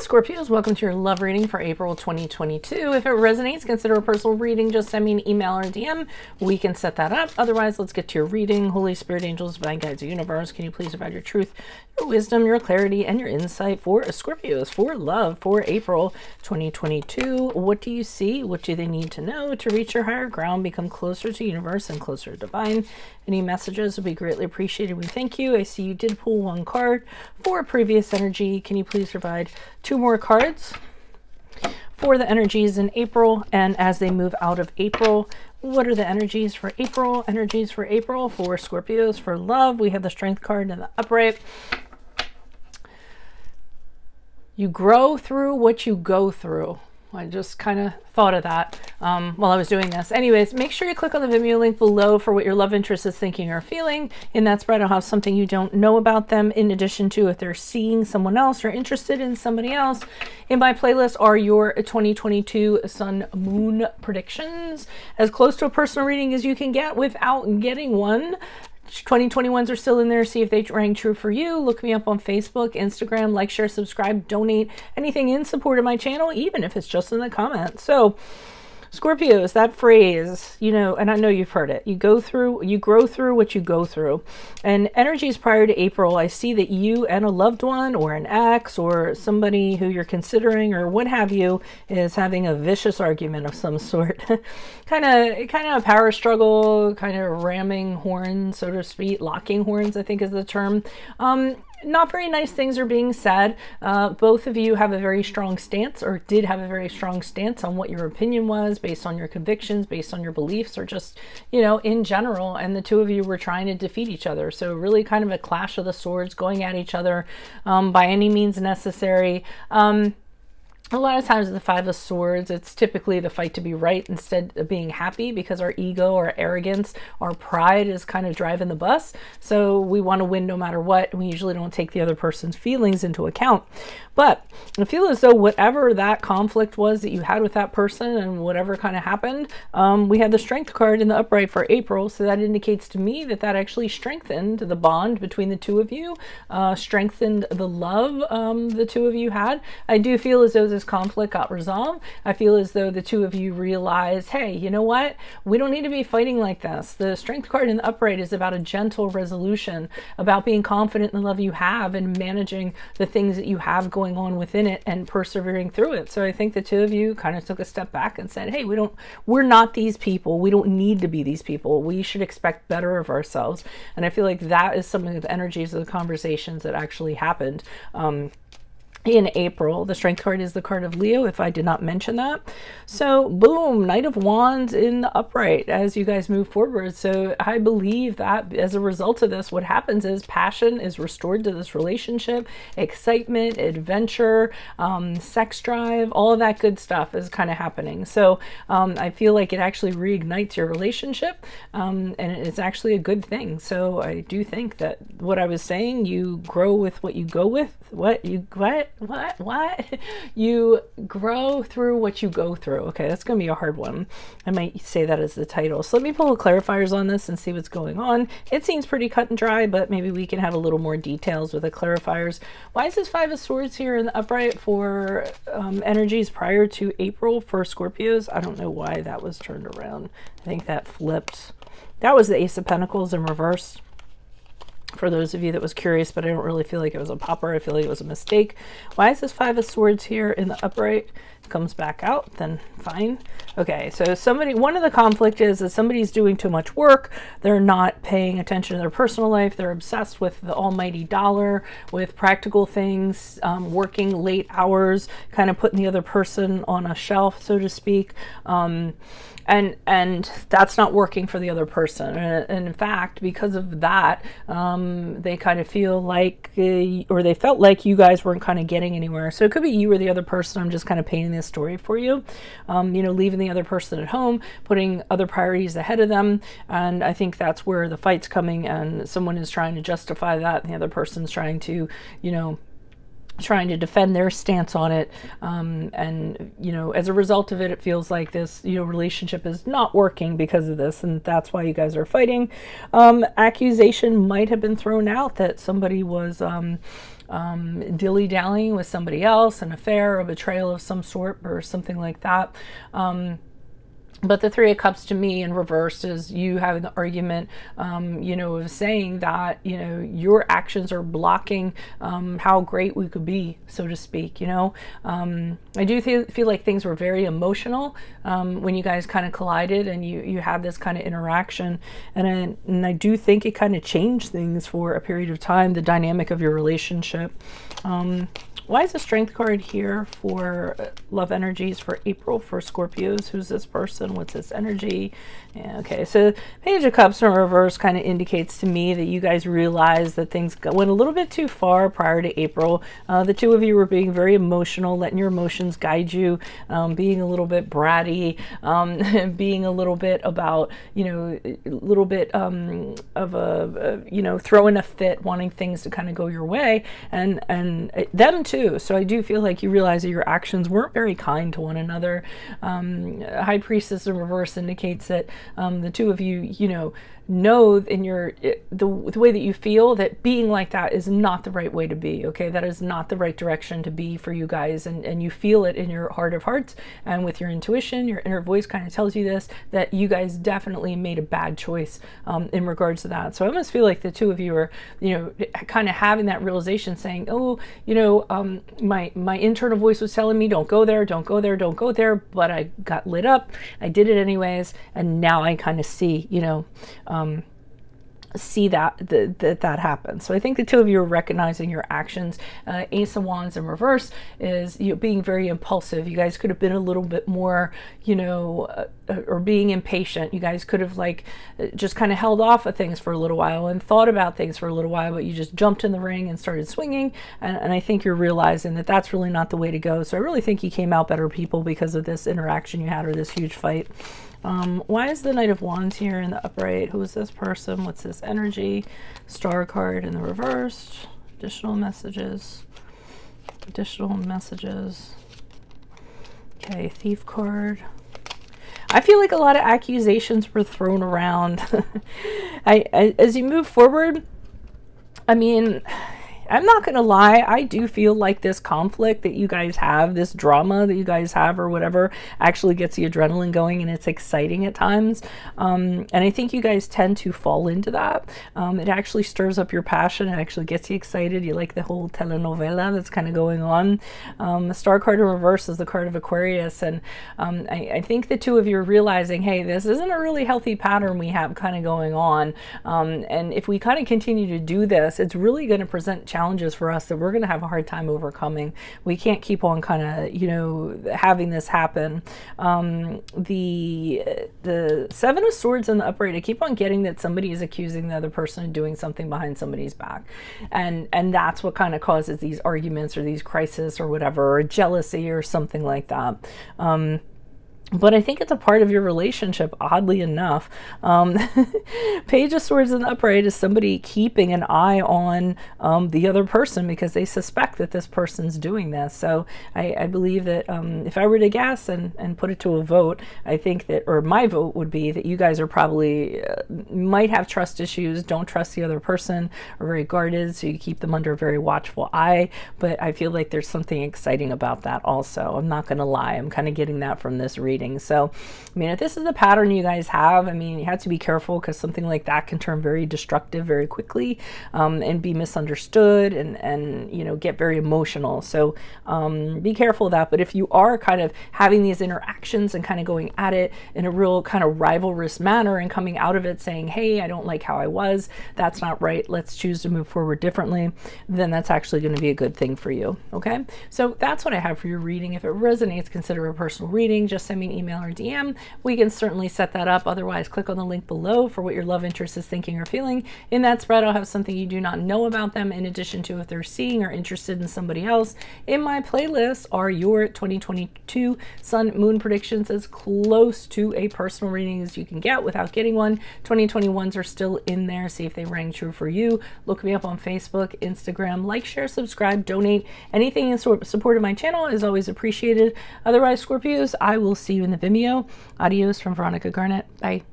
Scorpios, welcome to your love reading for April 2022. If it resonates, consider a personal reading. Just send me an email or a DM. We can set that up. Otherwise, let's get to your reading. Holy Spirit, angels, divine guides, the universe, can you please provide your truth, your wisdom, your clarity, and your insight for Scorpios, for love, for April 2022. What do you see? What do they need to know to reach your higher ground, become closer to universe and closer to divine? Any messages would be greatly appreciated. We thank you. I see you did pull one card for previous energy. Can you please provide two more cards for the energies in April, and as they move out of April, what are the energies for April? Energies for April for Scorpios for love. We have the Strength card in the upright. You grow through what you go through. I just kind of thought of that while I was doing this. Anyways, make sure you click on the Vimeo link below for what your love interest is thinking or feeling. In that spread, I'll have something you don't know about them, in addition to if they're seeing someone else or interested in somebody else. In my playlist are your 2022 Sun Moon predictions, as close to a personal reading as you can get without getting one. 2021s are still in there. See if they rang true for you. Look me up on Facebook, Instagram, like, share, subscribe, donate, anything in support of my channel, even if it's just in the comments. So Scorpios, that phrase, you know, and I know you've heard it, you grow through what you go through. And energies prior to April, I see that you and a loved one or an ex or somebody who you're considering or what have you is having a vicious argument of some sort. kind of a power struggle, kind of ramming horns, so to speak, locking horns, I think is the term. Not very nice things are being said. Both of you have a very strong stance, or did have a very strong stance on what your opinion was, based on your convictions, based on your beliefs, or just, you know, in general. And the two of you were trying to defeat each other. So really kind of a clash of the swords, going at each other by any means necessary. A lot of times the Five of Swords, it's typically the fight to be right instead of being happy, because our ego, our arrogance, our pride is kind of driving the bus. So we want to win no matter what. We usually don't take the other person's feelings into account. But I feel as though whatever that conflict was that you had with that person and whatever kind of happened, we had the Strength card in the upright for April. So that indicates to me that that actually strengthened the bond between the two of you, strengthened the love the two of you had. I do feel as though this conflict got resolved. I feel as though the two of you realized, hey, you know what? We don't need to be fighting like this. The Strength card in the upright is about a gentle resolution, about being confident in the love you have and managing the things that you have going on within it and persevering through it. So I think the two of you kind of took a step back and said, hey, we're not these people. We don't need to be these people. We should expect better of ourselves. And I feel like that is some of the energies of the conversations that actually happened in April. The Strength card is the card of Leo, if I did not mention that. So boom, Knight of Wands in the upright as you guys move forward. So I believe that as a result of this, what happens is passion is restored to this relationship, excitement, adventure, sex drive, all of that good stuff is kind of happening. So I feel like it actually reignites your relationship, and it's actually a good thing. So I do think that what I was saying, you grow with what you go with. You grow through what you go through. Okay, that's going to be a hard one. I might say that as the title. So let me pull the clarifiers on this and see what's going on. It seems pretty cut and dry, but maybe we can have a little more details with the clarifiers. Why is this Five of Swords here in the upright for energies prior to April for Scorpios? I don't know why that was turned around. I think that flipped. That was the Ace of Pentacles in reverse. For those of you that was curious, but I don't really feel like it was a popper. I feel like it was a mistake. Why is this Five of Swords here in the upright? It comes back out, then fine. Okay, so one of the conflict is that somebody's doing too much work. They're not paying attention to their personal life. They're obsessed with the almighty dollar, with practical things, working late hours, kind of putting the other person on a shelf, so to speak. And that's not working for the other person. And in fact, because of that, they kind of feel like, or they felt like you guys weren't kind of getting anywhere. So it could be you or the other person. I'm just kind of painting this story for you. You know, leaving the other person at home, putting other priorities ahead of them. And I think that's where the fight's coming, and someone is trying to justify that, and the other person's trying to, you know, trying to defend their stance on it, and you know, as a result of it, it feels like this, you know, relationship is not working because of this, and that's why you guys are fighting. Accusation might have been thrown out that somebody was dilly-dallying with somebody else, an affair, a betrayal of some sort, or something like that. But the Three of Cups to me in reverse is you having the argument, you know, of saying that, you know, your actions are blocking how great we could be, so to speak, you know. I do feel like things were very emotional when you guys kind of collided and you had this kind of interaction. And I do think it kind of changed things for a period of time, the dynamic of your relationship. Why is the Strength card here for love energies for April for Scorpios? Who's this person? What's this energy? Yeah, okay, so Page of Cups in reverse kind of indicates to me that you guys realized that things went a little bit too far prior to April. The two of you were being very emotional, letting your emotions guide you, being a little bit bratty, being a little bit about, you know, a little bit of a, you know, throwing a fit, wanting things to kind of go your way, and them too. So I do feel like you realize that your actions weren't very kind to one another. High Priestess in reverse indicates that the two of you, you know in your the way that you feel that being like that is not the right way to be. Okay, that is not the right direction to be for you guys, and you feel it in your heart of hearts and with your intuition. Your inner voice kind of tells you this, that you guys definitely made a bad choice in regards to that. So I almost feel like the two of you are, you know, kind of having that realization, saying, oh, you know, my internal voice was telling me don't go there, don't go there, don't go there, but I got lit up, I did it anyways, and now I kind of see, you know, see that happens. So I think the two of you are recognizing your actions. Ace of Wands in reverse is, you know, being very impulsive. You guys could have been a little bit more, you know, or being impatient. You guys could have like just kind of held off of things for a little while and thought about things for a little while, but you just jumped in the ring and started swinging. And I think you're realizing that that's really not the way to go. So I really think you came out better people because of this interaction you had, or this huge fight. Why is the Knight of Wands here in the upright? Who is this person? What's this energy? Star card in the reverse. Additional messages. Additional messages. Okay, Thief card. I feel like a lot of accusations were thrown around. As you move forward, I mean, I'm not going to lie, I do feel like this conflict that you guys have, this drama that you guys have or whatever, actually gets the adrenaline going, and it's exciting at times. And I think you guys tend to fall into that. It actually stirs up your passion. It actually gets you excited. You like the whole telenovela that's kind of going on. The Star card in reverse is the card of Aquarius. And I think the two of you are realizing, hey, this isn't a really healthy pattern we have kind of going on. And if we kind of continue to do this, it's really going to present challenges for us that we're going to have a hard time overcoming. We can't keep on kind of, you know, having this happen. The Seven of Swords in the upright, I keep on getting that somebody is accusing the other person of doing something behind somebody's back, and that's what kind of causes these arguments or these crises or whatever, or jealousy or something like that. But I think it's a part of your relationship, oddly enough. Page of Swords in the upright is somebody keeping an eye on the other person because they suspect that this person's doing this. So I believe that if I were to guess and put it to a vote, I think that, or my vote would be that you guys are probably, might have trust issues, don't trust the other person, are very guarded, so you keep them under a very watchful eye. But I feel like there's something exciting about that also. I'm not going to lie. I'm kind of getting that from this reading. So, I mean, if this is the pattern you guys have, I mean, you have to be careful because something like that can turn very destructive very quickly, and be misunderstood and you know, get very emotional. So be careful of that. But if you are kind of having these interactions and kind of going at it in a real kind of rivalrous manner and coming out of it saying, hey, I don't like how I was, that's not right, let's choose to move forward differently, then that's actually going to be a good thing for you. Okay, so that's what I have for your reading. If it resonates, consider a personal reading. Just send me an email or DM. We can certainly set that up. Otherwise, click on the link below for what your love interest is thinking or feeling. In that spread, I'll have something you do not know about them, in addition to if they're seeing or interested in somebody else. In my playlist are your 2022 sun moon predictions, as close to a personal reading as you can get without getting one. 2021s are still in there. See if they rang true for you. Look me up on Facebook, Instagram. Like, share, subscribe, donate. Anything in support of my channel is always appreciated. Otherwise, Scorpios, I will see you in the Vimeo. Adios from Veronica Garnett. Bye.